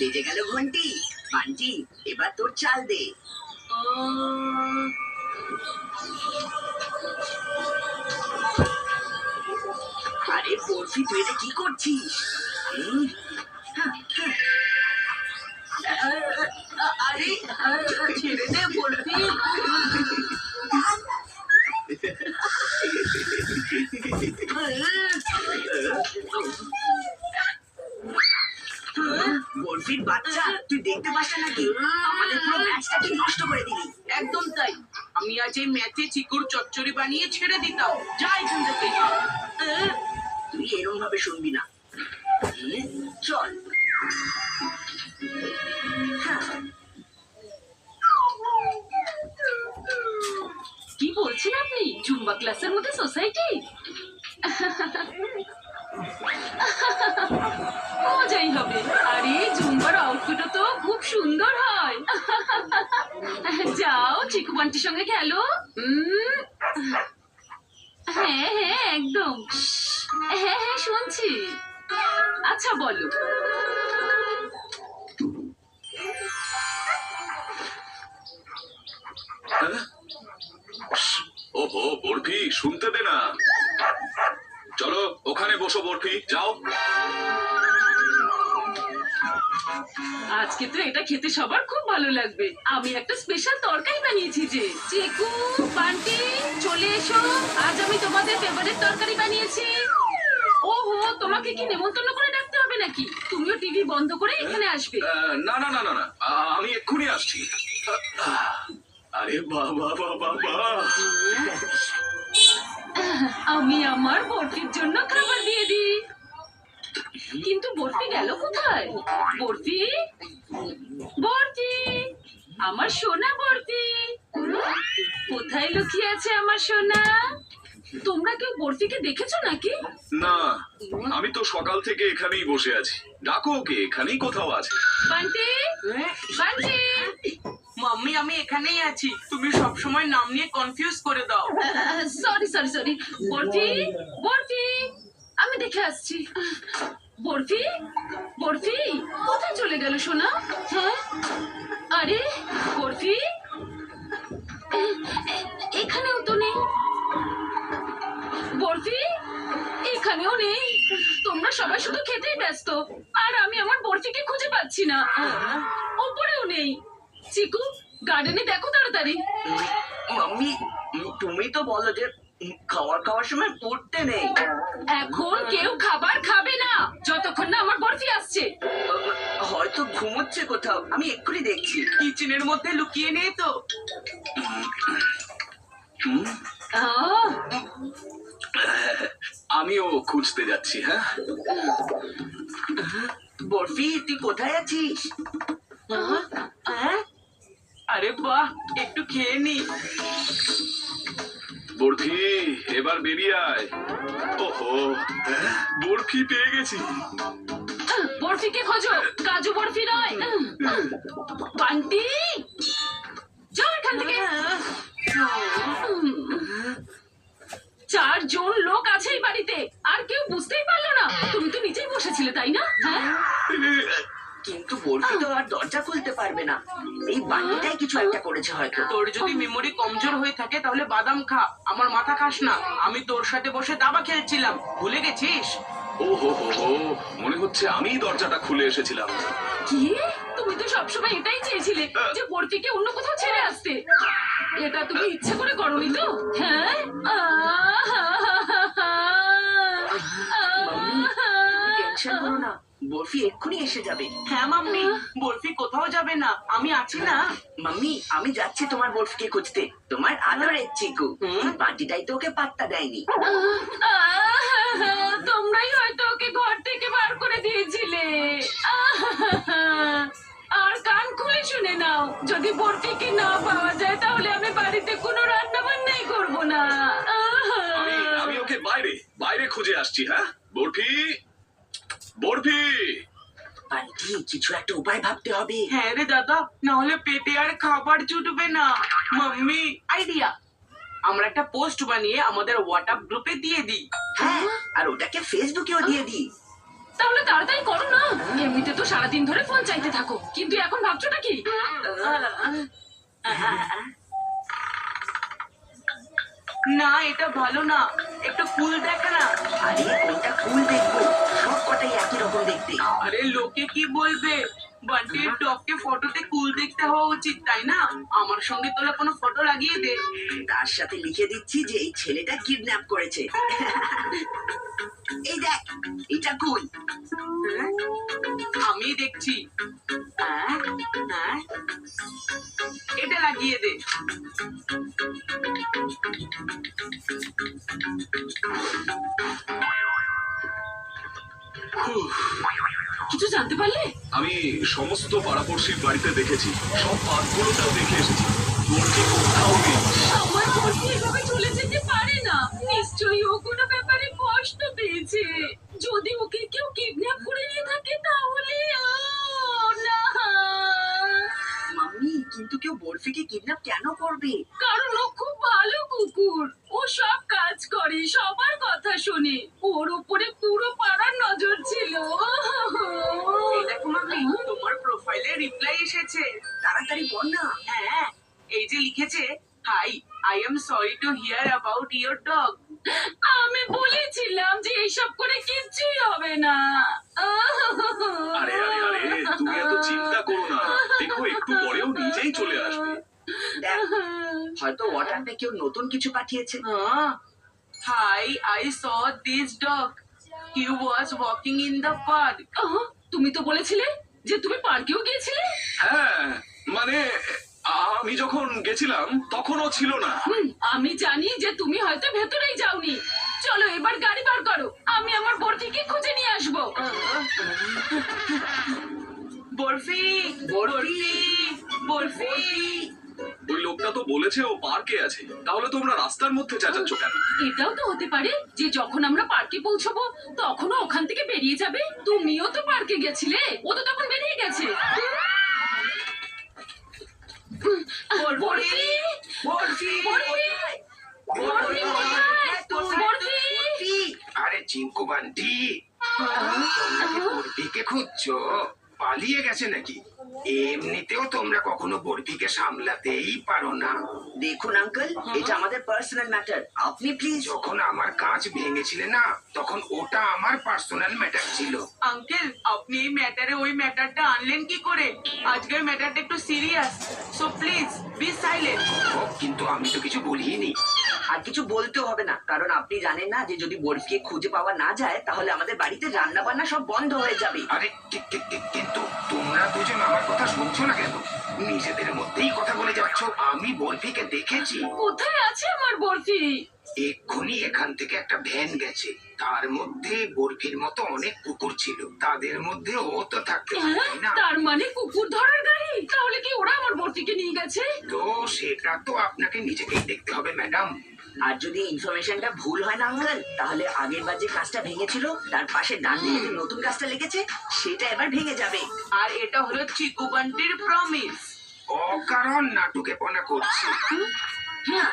বেজে গেল ঘন্টি। বান্টি, এবার তোর চাল দে। আরে বরফি, তুই এটা কি করছিস? আরে ছেড়ে দে বরফি। বরফির বাচ্চা, তুই দেখতে পাস না নাকি? আমাদের পুরো ম্যাচটাকে নষ্ট করে দিলি। একদম তাই। আমি আজ এই ম্যাচে চিকুর চচ্চড়ি বানিয়ে ছেড়ে দিতাম। যা এখান থেকে। তুই এরকম ভাবে শুনবি না। চল। কি বলছেন আপনি? জুম্বা ক্লাসের মধ্যে সোসাইটি? মজাই হবে। আরে জুম্বার আউটফিটও তো খুব সুন্দর হয়। যাও চিকু বান্টির সঙ্গে খেলো। হ্যাঁ হ্যাঁ একদম। হ্যাঁ হ্যাঁ শুনছি। আচ্ছা বলো। ওহো বরফি, শুনতে দে না। চলো ওখানে বসো বরফি, যাও। আজকে তো এটা খেতে সবার খুব ভালো লাগবে। আমি একটা স্পেশাল তরকারি বানিয়েছি যে। চিকু বান্টি চলে এসো, আজ আমি তোমাদের ফেভারিট তরকারি বানিয়েছি। ওহো, তোমাকে কি নেমন্তন্ন করে ডাকতে হবে নাকি? তুমিও টিভি বন্ধ করে এখানে আসবে। না না না না না, আমি এক্ষুনি আসছি। আরে বাবা বাবা বাবা, আমি আমার বরফির জন্য খাবার দিয়ে দিই। কিন্তু বরফি গেল কোথায়? বরফি, বরফি, আমার সোনা বরফি, কোথায় লুকিয়ে আছে আমার সোনা? তোমরা কেউ বরফিকে দেখেছো নাকি? না, আমি তো সকাল থেকে এখানেই বসে আছি। ডাকো ওকে, এখানেই কোথাও আছে। বান্টি, বান্টি। মাম্মি আমি এখানেই আছি। তুমি সব সময় নাম নিয়ে কনফিউজ করে দাও। Sorry sorry sorry. Barfi, barfi, আমি দেখে আসছি। বরফি, বরফি, কোথায় চলে গেল সোনা? হ্যাঁ, আরে বরফি, এখানেও তো নেই। বরফি, এখানেও নেই। তোমরা সবাই শুধু খেতেই ব্যস্ত, আর আমি আমার বরফিকে খুঁজে পাচ্ছি না। ওপরেও নেই। চিকু, গার্ডেনে দেখো তাড়াতাড়ি। মাম্মি, তুমি তো বলো যে খাওয়ার সময় পড়তে নেই। এখন কেউ খাবার খাবে না যতক্ষণ না আমার বরফি আসছে। হয়তো ঘুমোচ্ছে কোথাও, আমি এক্ষুনি দেখছি। কিচেনের মধ্যে লুকিয়ে নেই তো? আহ, আমিও খুঁজতে যাচ্ছি। হ্যাঁ, বরফি, তুই কোথায় আছিস? আরে বাহ, একটু খেয়ে নি। বরফি এবার বেরিয়ে আয়। ওহো, বরফি পেয়ে গেছি। বরফিকে খোঁজো, কাজু বরফি নয়। বান্টি, যাও এখান থেকে। 4 জন লোক আছে এই বাড়িতে, আর কেউ বুঝতেই পারলো না। তুমি তো নিচেই বসেছিলে তাই না? হ্যাঁ, কিন্তু বরফি তো আর দরজা খুলতে পারবে না। এই বান্টিটাই কিছু একটা করেছে হয়তো। তোর যদি মেমোরি কমজোর হয়ে থাকে তাহলে বাদাম খা, আমার মাথা খাস না। আমি তোর সাথে বসে দাবা খেলছিলাম, ভুলে গেছিস? ওহো হো হো, মনে হচ্ছে আমিই দরজাটা খুলে এসেছিলাম। কি? তুমি তো সবসময় এটাই চেয়েছিলে যে বরফিকে অন্য কোথাও ছেড়ে আসতে। এটা তুমি ইচ্ছে করে করোনি তো? হ্যাঁ, টেনশন করো না, বরফি এক্ষুনি এসে যাবে। হ্যাঁ মাম্মি, বরফি কোথাও যাবে না, আমি আছি না। মাম্মি, আমি যাচ্ছি তোমার বরফিকে খুঁজতে। তোমার আদরের চিকু। বান্টিটাই তো ওকে পাত্তা দেয়নি। তোমরাই হয়তো ওকে ঘর থেকে বার করে দিয়েছিলে। আর কান খুলে শুনে নাও, যদি বরফিকে না পাওয়া যায় তাহলে আমি বাড়িতে কোনো রান্না বান্নাই করবো না। আমি ওকে বাইরে বাইরে খুঁজে আসছি। হ্যাঁ বরফি, বরফি। বান্টি, কিছু একটা উপায় ভাবতে হবে। হ্যাঁ রে দাদা, না হলে পেটে আর খাবার জুটবে না। Mummy, idea. আমরা একটা পোস্ট বানিয়ে আমাদের হোয়াটসঅ্যাপ গ্রুপে দিয়ে দিই। হ্যাঁ, আর ওটাকে ফেসবুকেও দিয়ে দিই। তাহলে তাড়াতাড়ি করো না। এমনিতে তো সারাদিন ধরে ফোন চাইতে থাকো, কিন্তু এখন ভাবছোটা কি? না, এটা ভালো না, একটু ফুল দেখা না। আরে কোনটা ফুল দেখবো? সব কটাই একই রকম দেখতে। আরে লোকে কি বলবে? বান্টির ডগকে ফটোতে কুল দেখতে হওয়া উচিত, তাই না? আমার সঙ্গে তোলা কোনো ফটো লাগিয়ে দে। তার সাথে লিখে দিচ্ছি যে এই ছেলেটা কিডন্যাপ করেছে। এই দেখ, এটা কুল। হ্যাঁ? আমি দেখছি। হ্যাঁ? হ্যাঁ? এটা লাগিয়ে দে। কিছু জানতে পারলে? আমি সমস্ত পাড়াপড়শির বাড়িতে দেখেছি, সব পার্কগুলোতেও দেখে এসেছি, বর্ষি কোথাও নেই। আমার বর্ষি এভাবে চলে যেতে পারে না। নিশ্চয়ই ও কোনো ব্যাপারে কষ্ট পেয়েছে। যদি ওকে কেউ কিডন্যাপ করে নিয়ে থাকে তাহলে না। মাম্মি, কিন্তু কেউ বরফিকে কিডন্যাপ কেন করবে? কারণ ও খুব ভালো কুকুর। ও সব কাজ করে, সবার কথা শোনে। ওর উপরে পুরো পাড়ার নজর ছিল। এই দেখো মামি, তোমার প্রোফাইলে রিপ্লাই এসেছে। তাড়াতাড়ি বল না। হ্যাঁ, এই যে লিখেছে, hi, I am sorry to hear about your dog. আমি বলেছিলাম যে এইসব করে কিচ্ছুই হবে না। আরে আরে আরে, তুমি এত চিন্তা করো না, দেখো একটু পরেও নিজেই চলে আসবে। দেখ, হয়তো হোয়াটসঅ্যাপে কেউ নতুন কিছু পাঠিয়েছে। Hi, I saw this dog, he was walking in the park. তুমি তো বলেছিলে যে তুমি পার্কেও গিয়েছিলে। হ্যাঁ, মানে আমি যখন গেছিলাম তখনও ছিল না। আমি জানি যে তুমি হয়তো ভেতরেই যাওনি। চলো এবার গাড়ি বার করো, আমি আমার বরফিকে খুঁজে নিয়ে আসবো। বরফি, বরফি, বরফি। ওই লোকটা তো বলেছে ও পার্কে আছে, তাহলে তোমরা রাস্তার মধ্যে চেঁচাচ্ছ কেন? এটাও তো হতে পারে যে যখন আমরা পার্কে পৌঁছবো তখনও ওখান থেকে বেরিয়ে যাবে। তুমিও তো পার্কে গেছিলে, ও তো তখন বেরিয়ে গেছে। বরফি, বরফি, বরফি, বরফি কোথায়? বরফি, আরে চিঙ্কু বান্টি, তোমরা কি বরফিকে খুঁজছো? পালিয়ে গেছে নাকি? এমনিতেও তোমরা কখনো বরফিকে সামলাতেই পারো না। দেখুন আঙ্কেল, এটা আমাদের পার্সোনাল ম্যাটার। আপনি প্লিজ। যখন আমার কাঁচ ভেঙেছিলে না, তখন ওটা আমার পার্সোনাল ম্যাটার ছিল। আঙ্কেল, আপনি এই ম্যাটারে ওই ম্যাটারটা আনলেন কি করে? আজকের ম্যাটারটা একটু serious, so please be silent. কিন্তু আমি তো কিছু বলিনি। আর কিছু বলতেও হবে না, কারণ আপনি জানেন না যে যদি বরফিকে খুঁজে পাওয়া না যায় তাহলে আমাদের বাড়িতে রান্না বান্না সব বন্ধ হয়ে যাবে। আরে কিন্তু তোমরা দুজন আমার কথা শুনছো না কেন? নিজেদের মধ্যেই কথা বলে যাচ্ছ। আমি বরফিকে দেখেছি। কোথায় আছে আমার বরফি? এক্ষুনি এখান থেকে একটা ভ্যান গেছে, তার মধ্যে বরফির মতো অনেক কুকুর ছিল, তাদের মধ্যে ও তো থাকতে পারে, তাই না? তার মানে কুকুর ধরার গাড়ি? তাহলে কি ওরা আমার বরফিকে নিয়ে গেছে? তো সেটা তো আপনাকে নিজেকেই দেখতে হবে ম্যাডাম। আর যদি ইনফরমেশনটা ভুল হয় না আঙ্কেল, তাহলে আগের বার যে কাজটা ভেঙেছিল তার পাশে ডান দিকে যে নতুন কাজটা লেগেছে সেটা এবার ভেঙে যাবে। আর এটা হলো চিকু বান্টির প্রমিস। অকারণ নাটুকেপনা করছে। হ্যাঁ,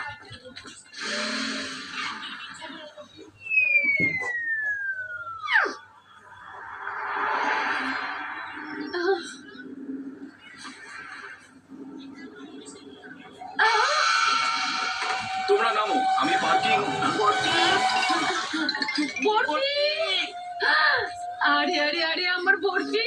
তোমরা নামো, আমি পার্কিং। বরফি! আরে আরে আরে আমার বরফি,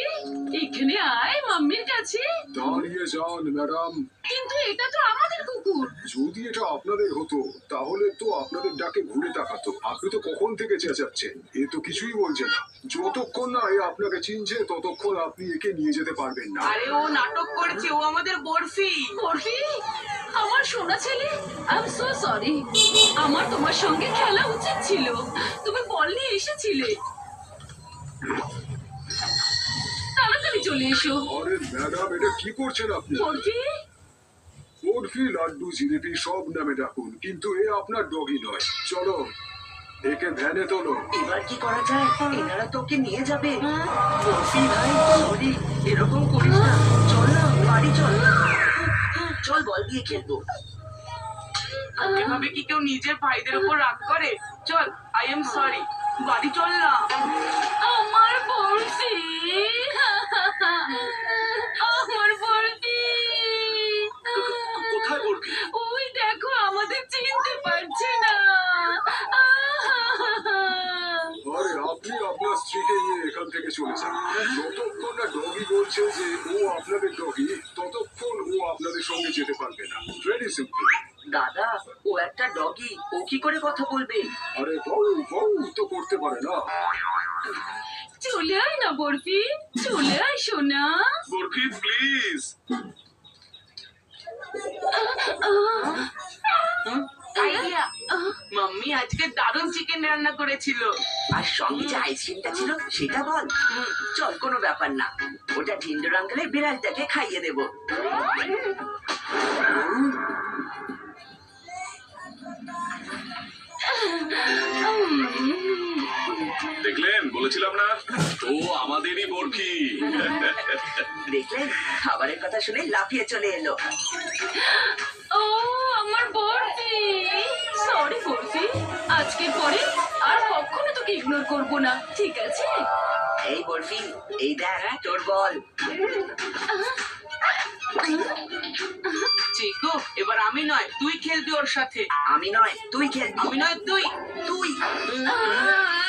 এখানে আয় মাম্মির কাছে। দাঁড়িয়ে যান ম্যাডাম। কিন্তু এটা তো আমাদের কুকুর। যদি এটা আপনাদের হতো তাহলে তো আপনাদের ডাকে ঘুরে তাকাতো। আপনি তো কখন থেকে চেঁচাচ্ছেন, এ তো কিছুই বলছে না। যতক্ষণ না এ আপনাকে চিনছে ততক্ষণ আপনি একে নিয়ে যেতে পারবেন না। আরে ও নাটক করেছে, ও আমাদের বরফি। বরফি, আমার সোনা ছেলে, আই এম সো সরি। আমার তোমার সঙ্গে খেলা উচিত ছিল। তুমি বল নিয়ে এসেছিলে। তাড়াতাড়ি চলে এসো। আরে ম্যাডাম, এটা কি করছেন আপনি? বরফি, বরফি, লাড্ডু, জিলিপি সব নামে ডাকুন, কিন্তু এ আপনার ডগি নয়। চলো একে ভ্যানে তোলো। এবার কি করা যায়? এনারা তোকে নিয়ে যাবে। বরফি ভাই, সরি, এরকম করিস না। চল না, বাড়ি চল। চল বল দিয়ে খেলবো। এভাবে কি কেউ নিজের ভাইদের উপর রাগ করে? চল, আই এম সরি, বাড়ি চল না। আমার বর্ষি, আমার বর্ষি। কোথায় বলবি? ওই দেখো, আমাদের চিনতে পারছে না। আরে আপনি আপনার স্ত্রীকে নিয়ে এখান থেকে চলে যান। যতক্ষণ না ডগি বলছে যে ও আপনাদের ডগি, ততক্ষণ ও আপনাদের সঙ্গে যেতে পারবে না। Very simple. দাদা, ও একটা ডগি, ও কি করে কথা বলবে? আরে বউ বউ তো করতে পারে না। চলে আয় না বরফি, চলে আয় সোনা। বরফি প্লিজ। আইডিয়া, মাম্মি আজকে দারুণ চিকেন রান্না করেছিল। আর সঙ্গে যে আইসক্রিমটা ছিল সেটা বল। চল, কোনো ব্যাপার না, ওটা ঢিন্ডোর আঙ্কেলের বিড়ালটাকে খাইয়ে দেবো। দেখলেন, বলেছিলাম না ও আমাদেরই বরফি। দেখলেন, খাবারের কথা শুনে লাফিয়ে চলে এলো। ও আমার বরফি, সরি বরফি, আজকের পরে আর কখনো তোকে ইগনোর করব না, ঠিক আছে? এই বরফি, এই দেখ তোর বল। চিকু, এবার আমি নয় তুই খেলবি ওর সাথে। আমি নয় তুই খেলবি। আমি নয় তুই। তুই। আহ!